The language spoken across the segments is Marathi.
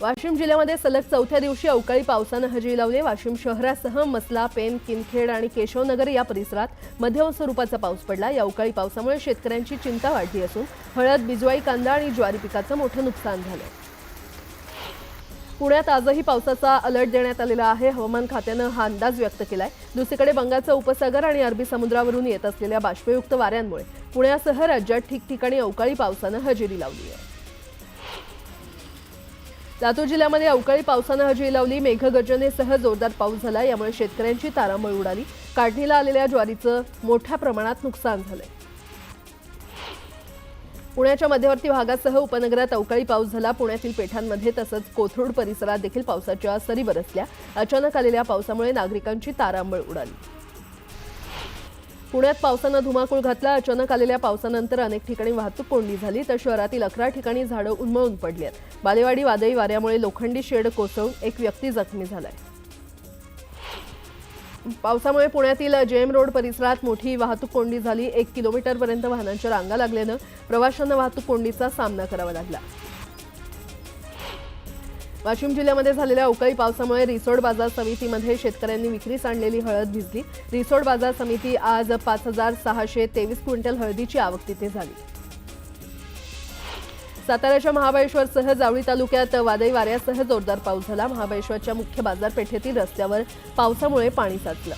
वाशिम जिल्ह्यामध्ये सलग चौथ्या दिवशी अवकाळी पावसाने हजेरी लावली। वाशिम शहरासह मसला, पेन, किनखेड आणि केशवनगर या परिसरात मध्यम स्वरूपाचा पाऊस पडला। या अवकाळी पावसामुळे शेतकऱ्यांची चिंता वाढली असून हळद, बिजवाई, कांदा आणि ज्वारी पिकाचं मोठं नुकसान झालं। पुण्यात आजही पावसाचा अलर्ट देण्यात आलेला आहे। हवामान खात्याने हा अंदाज व्यक्त केलाय। दुसरीकडे बंगालचा उपसागर आणि अरबी समुद्रावरून येत असलेल्या बाष्पयुक्त वाऱ्यांमुळे पुण्यासह राज्यात ठिकठिकाणी अवकाळी पावसाने हजेरी लावली आहे। लातूर जिल्ह्यामध्ये अवकाळी पावसाने हजेरी लावली। मेघगर्जनेसह जोरदार पाऊस झाला। यामुळे शेतकऱ्यांची तारांबळ उडाली। काढणीला आलेल्या ज्वारीचं मोठ्या प्रमाणात नुकसान झालंय। पुण्याच्या मध्यवर्ती भागासह उपनगरात अवकाळी पाऊस झाला। पुण्यातील पेठांमध्ये तसंच कोथरूड परिसरात देखील पावसाच्या सरी बरसल्या। अचानक आलेल्या पावसामुळे नागरिकांची तारांबळ उडाली। पुण्यात पावसाने धुमाकूळ घातला। अचानक आलेल्या पावसानंतर अनेक ठिकाणी वाहतूक कोंडी झाली तर शहरातील 11 ठिकाणी झाडं उन्मळून पडली आहेत। बालेवाडी वादळी वाऱ्यामुळे लोखंडी शेड कोसळून एक व्यक्ती जखमी झालाय। पावसामुळे पुण्यातील जेएम रोड परिसरात मोठी वाहतूक कोंडी झाली। 1 किलोमीटरपर्यंत वाहनांच्या रांगा लागल्याने प्रवाशांना वाहतूक कोंडीचा सामना करावा लागला। वाशिम जिल्ह्यामध्ये झालेल्या अवकाळी पावसामुळे रिसोड बाजार समितीमध्ये शेतकऱ्यांनी विक्रीस आणलेली हळद भिजली। रिसोड बाजार समिती आज 5623 क्विंटल हळदीची आवक तिथे झाली। साताऱ्याच्या महाबळेश्वरसह जावळी तालुक्यात वादळी वाऱ्यासह जोरदार पाऊस झाला। महाबळेश्वरच्या मुख्य बाजारपेठेतील रस्त्यावर पावसामुळे पाणी साचलं।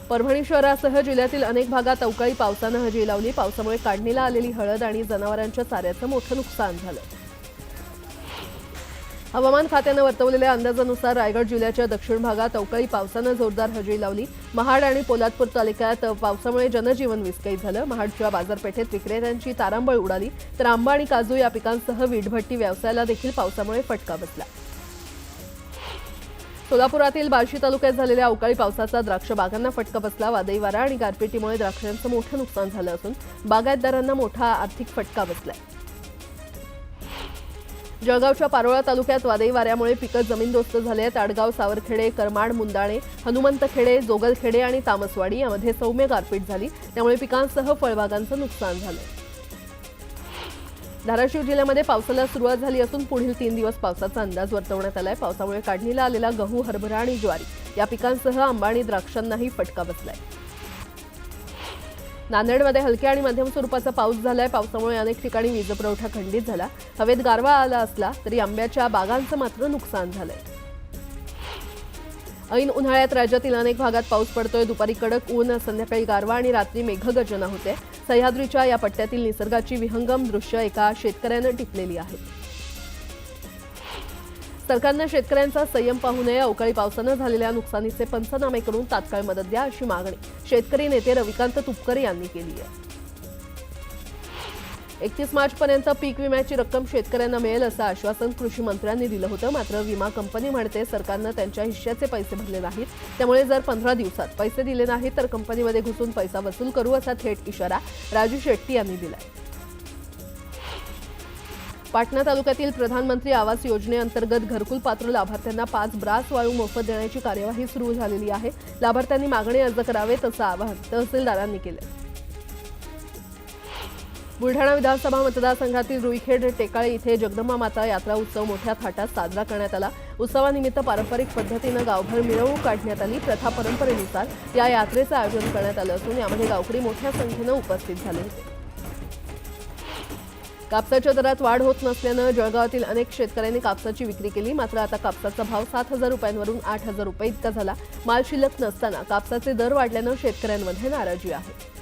परभणी शहरासह जिल्ह्यातील अनेक भागात अवकाळी पावसाने हजेरी लावली। पावसामुळे काढणीला आलेली हळद आणि जनावरांच्या चाऱ्याचं मोठं नुकसान झालं। हवामान खात्याने वर्तवलेल्या अंदाजानुसार रायगड जिल्ह्याच्या दक्षिण भागात अवकाळी पावसाने जोरदार हजेरी लावली। महाड आणि पोलादपूर तालुक्यात पावसामुळे जनजीवन विस्कळीत झालं। महाडच्या बाजारपेठेत विक्रेत्यांची तारांबळ उडाली तर आंबा आणि काजू या पिकांसह वीटभट्टी व्यवसायाला देखील पावसामुळे फटका बसला। सोलापुरातील बार्शी तालुक्यात झालेल्या अवकाळी पावसाचा द्राक्ष बागांना फटका बसला। वादळी वारा आणि गारपिटीमुळे द्राक्षांचं मोठं नुकसान झालं असून बागायतदारांना मोठा आर्थिक फटका बसलाय। जळगावच्या पारोळा तालुक्यात वादळी वाऱ्यामुळे पिकं जमीनदोस्त झाले आहेत। आडगाव, सावरखेडे, करमाड, मुंदाणे, हनुमंतखेडे, जोगलखेडे आणि तामसवाडी यामध्ये सौम्य गारपीट झाली। त्यामुळे पिकांसह फळबागांचं नुकसान झालं। धाराशिव जिल्ह्यामध्ये पावसाला सुरुवात झाली असून पुढील 3 दिवस पावसाचा अंदाज वर्तवण्यात आलाय। पावसामुळे काढणीला आलेला गहू, हरभरा आणि ज्वारी या पिकांसह आंबा आणि द्राक्षांनाही फटका बसलाय। नांदेडमध्ये हलक्या आणि मध्यम स्वरूपाचा पाऊस झालाय। पावसामुळे अनेक ठिकाणी वीज पुरवठा खंडित झाला। हवेत गारवा आला असला तरी आंब्याच्या बागांचं मात्र नुकसान झालंय। ऐन उन्हाळ्यात राज्यातील अनेक भागात पाऊस पडतोय। दुपारी कडक ऊन, संध्याकाळी गारवा आणि रात्री मेघगर्जना होते। सह्याद्रीच्या या पट्ट्यातील निसर्गाची विहंगम दृश्य एका शेतकऱ्याने टिपलेली आहेत। सरकारने शेतकऱ्यांचा संयम पाहू नये। अवकाळी पावसाने झालेल्या नुकसानीचे पंचनामे करून तात्काळ मदत द्या अशी मागणी शेतकरी नेते रविकांत तुपकर यांनी केली आहे। 31 मार्चपर्यंत पीक विम्याची रक्कम शेतकऱ्यांना मिळेल असं आश्वासन कृषी मंत्र्यांनी दिलं होतं। मात्र विमा कंपनी म्हणते सरकारने त्यांच्या हिश्श्याचे पैसे भरले नाहीत। त्यामुळे जर 15 दिवसात पैसे दिले नाहीत तर कंपनीमध्ये घुसून पैसा वसूल करू असा थेट इशारा राजू शेट्टी यांनी दिलाय। पाटणा तालुक्यातील प्रधानमंत्री आवास योजनेअंतर्गत घरकुल पात्र लाभार्थ्यांना 5 ब्रास वाळू मोफत देण्याची कार्यवाही सुरू झालेली आहे। लाभार्थ्यांनी मागणी अर्ज करावेत असं आवाहन तहसीलदारांनी केलं। बुलढाणा विधानसभा मतदारसंघातील रुईखेड टेकाळे इथे जगदंबा माता यात्रा उत्सव मोठ्या थाटात साजरा करण्यात आला। उत्सवानिमित्त पारंपरिक पद्धतीने गावभर मिरवणूक काढण्यात आली। प्रथा परंपरेनुसार या यात्रेचं आयोजन करण्यात आलं असून यामध्ये गावकरी मोठ्या संख्येने उपस्थित झाले होते। कापसाच्या दरात वाढ होत नसल्याने जळगावातील अनेक शेतकऱ्यांनी कापसाची विक्री केली। मात्र आता कापसाचा भाव 7,000 रुपयांवरून 8,000 रुपये इतका झाला। माल शिल्लक नसताना कापसाचे दर वाढल्याने शेतकऱ्यांमध्ये नाराजी आहे।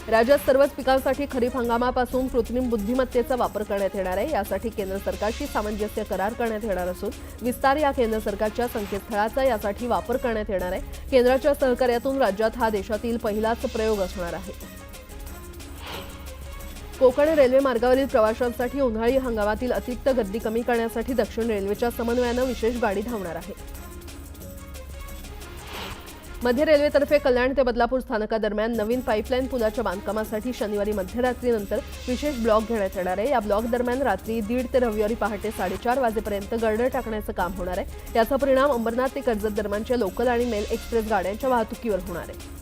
राज्यात सर्वच पिकांसाठी खरीप हंगामापासून कृत्रिम बुद्धिमत्तेचा वापर करण्यात येणार आहे। यासाठी केंद्र सरकारशी सामंजस्य करार करण्यात येणार असून विस्तार या केंद्र सरकारच्या संकेतस्थळाचा यासाठी वापर करण्यात येणार आहे। केंद्राच्या सहकार्यातून राज्यात हा देशातील पहिलाच प्रयोग असणार आहे। कोकण रेल्वे मार्गावरील प्रवाशांसाठी उन्हाळी हंगामातील अतिरिक्त गर्दी कमी करण्यासाठी दक्षिण रेल्वेच्या समन्वयाने विशेष गाडी धावणार आहे। मध्य रेल्वेतर्फे कल्याण ते बदलापूर स्थानकादरम्यान नवीन पाईपलाईन पुलाच्या बांधकामासाठी शनिवारी मध्यरात्रीनंतर विशेष ब्लॉक घेण्यात येणार आहे। या ब्लॉक दरम्यान रात्री 1:30 ते रविवारी पहाटे 4:30 वाजेपर्यंत गर्डर टाकण्याचं काम होणार आहे। याचा परिणाम अंबरनाथ ते कर्जत दरम्यानच्या लोकल आणि मेल एक्सप्रेस गाड्यांच्या वाहतुकीवर होणार आहे।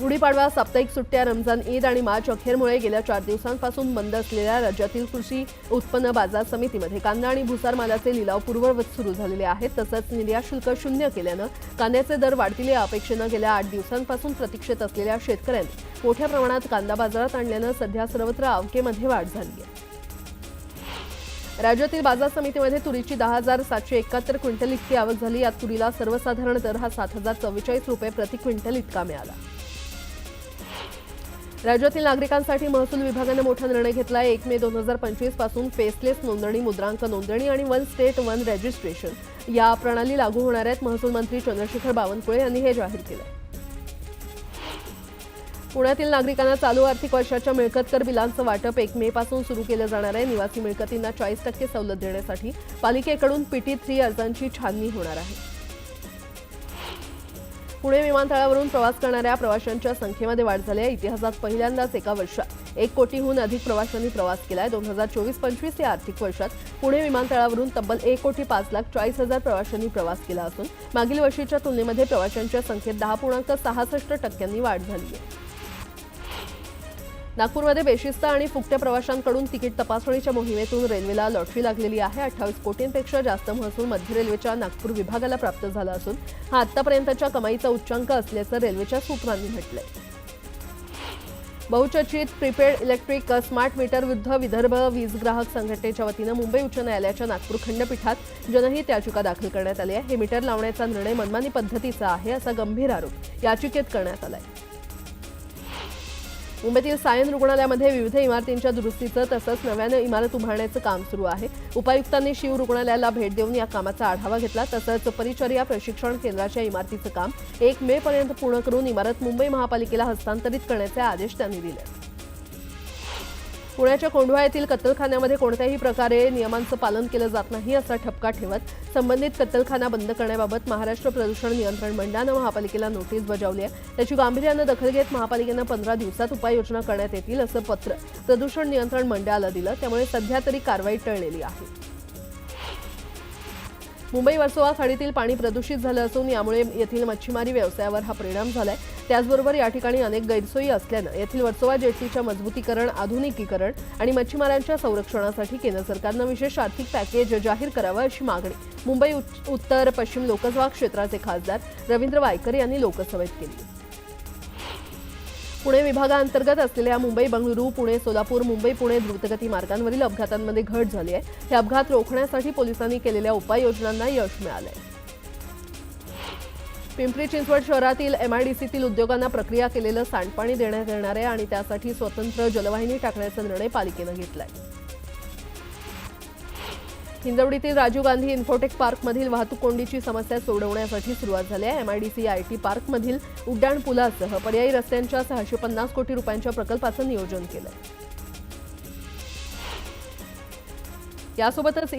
गुढीपाडवा, साप्ताहिक सुट्ट्या, रमजान ईद आणि मार्च अखेरमुळे गेल्या 4 दिवसांपासून बंद असलेल्या राज्यातील कृषी उत्पन्न बाजार समितीमध्ये कांदा आणि भुसार मालाचे लिलाव पूर्ववत सुरू झालेले आहेत. तसंच निर्यात शुल्क शून्य केल्यानं कांद्याचे दर वाढतील या अपेक्षेनं गेल्या 8 दिवसांपासून प्रतीक्षेत असलेल्या शेतकऱ्यांनी मोठ्या प्रमाणात कांदा बाजारात आणल्यानं सध्या सर्वत्र आवकेमध्ये वाढ झाली आहे. राज्यातील बाजार समितीमध्ये तुरीची 10,771 क्विंटल इतकी आवक झाली. यात तुरीला सर्वसाधारण दर हा 7,044 रुपये प्रति क्विंटल इतका मिळाला. राज्यातील नागरिकांसाठी महसूल विभागाने मोठा निर्णय घेतला आहे. 1 मे 2025 पासून फेसलेस नोंदणी, मुद्रांक नोंदणी आणि वन स्टेट वन रजिस्ट्रेशन या प्रणाली लागू होणार आहेत. महसूल मंत्री चंद्रशेखर बावनकुळे यांनी हे जाहीर केलं. पुण्यातील नागरिकांना चालू आर्थिक वर्षाच्या मिळकत कर बिलांचं वाटप 1 मे पासून सुरू केलं जाणार आहे. निवासी मिळकतींना 40% सवलत देण्यासाठी पालिकेकडून PT3 अर्जांची छाननी होणार आहे. पुणे विमानतळावरून प्रवास करणाऱ्या प्रवाशांच्या संख्येमध्ये वाढ झाली आहे. इतिहासात पहिल्यांदाच एका वर्षात 1 कोटीहून अधिक प्रवाशांनी प्रवास केला आहे. 2024-25 या आर्थिक वर्षात पुणे विमानतळावरून तब्बल 1,05,40,000 प्रवाशांनी प्रवास केला असून मागील वर्षीच्या तुलनेमध्ये प्रवाशांच्या संख्येत 10.66% वाढ झाली आहे. नागपूरमध्ये बेशिस्त आणि फुकट्या प्रवाशांकडून तिकीट तपासणीच्या मोहिमेतून रेल्वेला लॉटरी लागलेली आहे. 28 कोटींपेक्षा जास्त महसूल मध्य रेल्वेच्या नागपूर विभागाला प्राप्त झाला असून हा आतापर्यंतच्या कमाईचा उच्चांक असल्याचं रेल्वेच्या सूत्रांनी म्हटलंय. बहुचर्चित प्रीपेड इलेक्ट्रिक स्मार्ट मीटर विरुद्ध विदर्भ वीज ग्राहक संघटनेच्या वतीनं मुंबई उच्च न्यायालयाच्या नागपूर खंडपीठात जनहित याचिका दाखल करण्यात आली आहे. हे मीटर लावण्याचा निर्णय मनमानी पद्धतीचा आहे असा गंभीर आरोप याचिकेत करण्यात आलाय. मुंबईतील सायन रुग्णालयामध्ये विविध इमारतींच्या दुरुस्तीचं तसंच नव्यानं इमारत उभारण्याचं काम सुरू आहे. उपायुक्तांनी शिव रुग्णालयाला भेट देऊन या कामाचा आढावा घेतला. तसंच परिचर्या प्रशिक्षण केंद्राच्या इमारतीचं काम 1 मे पर्यंत पूर्ण करून इमारत मुंबई महापालिकेला हस्तांतरित करण्याचे आदेश त्यांनी दिले. पुण्याच्या कोंढवा येथील कत्तलखान्यामध्ये कोणत्याही प्रकारे नियमांचं पालन केलं जात नाही असा ठपका ठेवत संबंधित कत्तलखाना बंद करण्याबाबत महाराष्ट्र प्रदूषण नियंत्रण मंडळानं महापालिकेला नोटीस बजावली आहे. त्याची गांभीर्यानं दखल घेत महापालिकेनं 15 दिवसात उपाययोजना करण्यात येतील असं पत्र प्रदूषण नियंत्रण मंडळाला दिलं. त्यामुळे सध्या तरी कारवाई टळलेली आहे. मुंबई वर्सोवा खाडीतील पाणी प्रदूषित झालं असून यामुळे येथील मच्छीमारी व्यवसायावर हा परिणाम झालाय. त्याचबरोबर या ठिकाणी अनेक गैरसोयी असल्यानं येथील वर्सोवा जेटीच्या मजबूतीकरण, आधुनिकीकरण आणि मच्छीमारांच्या संरक्षणासाठी केंद्र सरकारनं विशेष आर्थिक पॅकेज जाहीर करावं अशी मागणी मुंबई उत्तर पश्चिम लोकसभा क्षेत्राचे खासदार रवींद्र वायकर यांनी लोकसभेत केली. पुणे विभागाअंतर्गत असलेल्या मुंबई बंगळुरू, पुणे सोलापूर, मुंबई पुणे द्रुतगती मार्गांवरील अपघातांमध्ये घट झाली आहे. हे अपघात रोखण्यासाठी पोलिसांनी केलेल्या उपाययोजनांना यश मिळालंय. पिंपरी चिंचवड शहरातील MIDCतील उद्योगांना प्रक्रिया केलेलं सांडपाणी देण्यात येणार आहे आणि त्यासाठी स्वतंत्र जलवाहिनी टाकण्याचा निर्णय पालिकेनं घेतलाय. हिंजवडीतील राजीव गांधी इन्फोटेक पार्कमधील वाहतूक कोंडीची समस्या सोडवण्यासाठी सुरुवात झाली आहे. MIDC IT पार्कमधील उड्डाण पुलासह पर्यायी रस्त्यांच्या 650 कोटी रुपयांच्या प्रकल्पाचं नियोजन केलंय. यासोबतच